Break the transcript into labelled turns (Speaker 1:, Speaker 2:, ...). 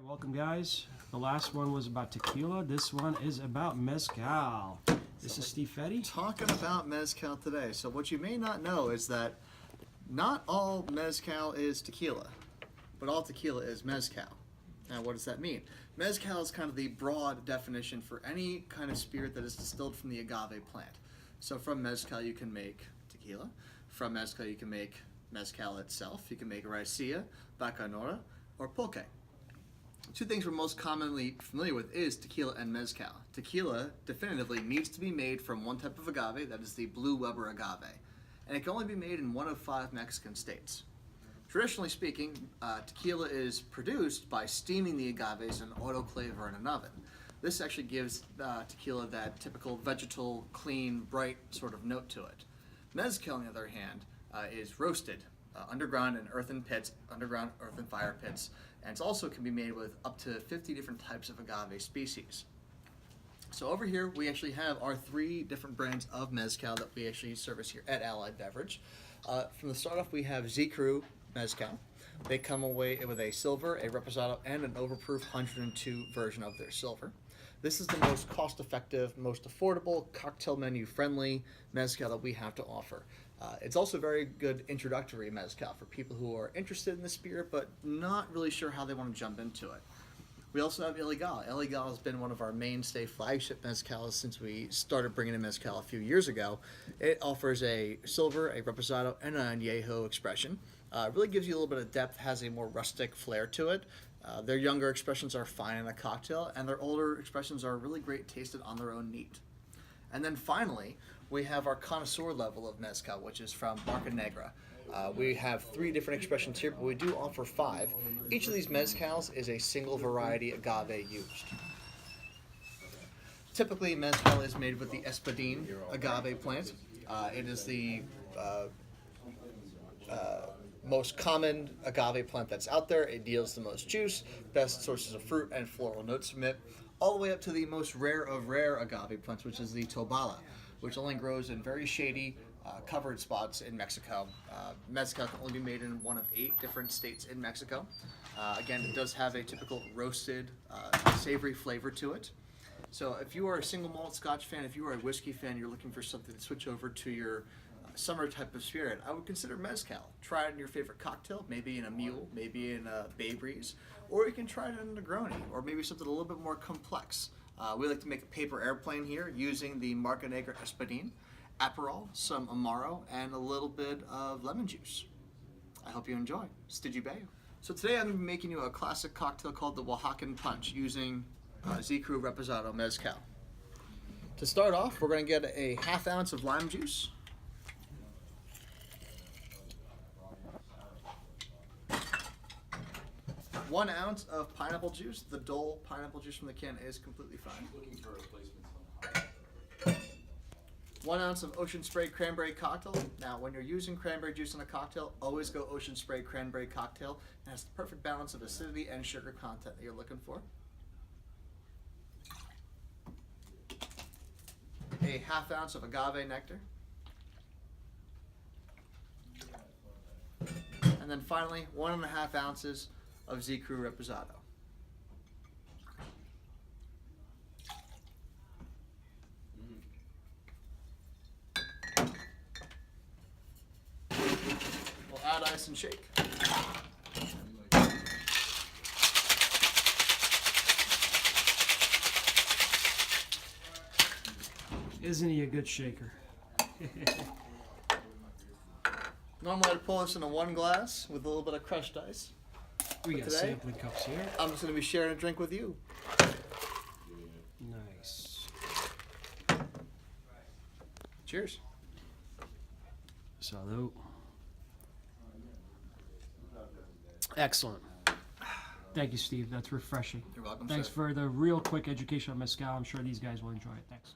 Speaker 1: right, welcome guys. The last one was about tequila. This one is about mezcal. This is Steve Fette.
Speaker 2: Talking about mezcal today. So what you may not know is that not all mezcal is tequila, but all tequila is mezcal. Now what does that mean? Mezcal is kind of the broad definition for any kind of spirit that is distilled from the agave plant. So from mezcal you can make tequila. From mezcal you can make mezcal itself. You can make raicilla, bacanora, or pulque. Two things we're most commonly familiar with is tequila and mezcal. Tequila definitively needs to be made from one type of agave, that is the blue Weber agave, and it can only be made in one of 5 Mexican states. Traditionally speaking, tequila is produced by steaming the agaves in an autoclave or in an oven. This actually gives tequila that typical vegetal, clean, bright sort of note to it. Mezcal, on the other hand, is roasted underground in earthen pits, underground earthen fire pits, and it also can be made with up to 50 different types of agave species. So over here we actually have our 3 different brands of mezcal that we actually service here at Allied Beverage. From the start off we have Xicaru Mezcal. They come away with a silver, a reposado, and an overproof 102 version of their silver. This is the most cost-effective, most affordable, cocktail menu friendly mezcal that we have to offer. It's also a very good introductory mezcal for people who are interested in the spirit but not really sure how they want to jump into it. We also have Ilegal. Ilegal has been one of our mainstay flagship mezcals since we started bringing in mezcal a few years ago. It offers a silver, a reposado, and an añejo expression. It really gives you a little bit of depth, has a more rustic flair to it. Their younger expressions are fine in a cocktail, and their older expressions are really great tasted on their own neat. And then finally, we have our connoisseur level of mezcal, which is from Marcanegra. We have 3 different expressions here, but we do offer 5. Each of these mezcals is a single variety agave used. Typically, mezcal is made with the espadín agave plant. It is the most common agave plant that's out there. It yields the most juice, best sources of fruit and floral notes from it, all the way up to the most rare of rare agave plants, which is the tobala, which only grows in very shady, covered spots in Mexico. Mezcal can only be made in one of 8 different states in Mexico. Again, it does have a typical roasted, savory flavor to it. So if you are a single malt Scotch fan, if you are a whiskey fan, you're looking for something to switch over to your summer type of spirit, I would consider mezcal. Try it in your favorite cocktail, maybe in a mule, maybe in a Bay Breeze, or you can try it in a Negroni, or maybe something a little bit more complex. We like to make a paper airplane here using the Marcanegra espadín, Aperol, some Amaro, and a little bit of lemon juice. I hope you enjoy. Stigi Bayo. So today I'm going to be making you a classic cocktail called the Oaxacan Punch using Xicaru Reposado Mezcal. To start off, we're going to get a 1/2 ounce of lime juice, 1 ounce of pineapple juice. The Dole pineapple juice from the can is completely fine. 1 ounce of Ocean Spray Cranberry Cocktail. Now, when you're using cranberry juice in a cocktail, always go Ocean Spray Cranberry Cocktail. It has the perfect balance of acidity and sugar content that you're looking for. A 1/2 ounce of agave nectar. And then finally, 1.5 ounces of Xicaru Reposado. We'll add ice and shake.
Speaker 1: Isn't he a good shaker?
Speaker 2: Normally I'd pour this into 1 glass with a little bit of crushed ice.
Speaker 1: We got
Speaker 2: today,
Speaker 1: sampling cups here.
Speaker 2: I'm just going to be sharing a drink with you.
Speaker 1: Nice.
Speaker 2: Cheers.
Speaker 1: Salud. Excellent. Thank you, Steve. That's refreshing.
Speaker 2: You're welcome,
Speaker 1: Thanks
Speaker 2: sir.
Speaker 1: for the real quick education on mezcal. I'm sure these guys will enjoy it. Thanks.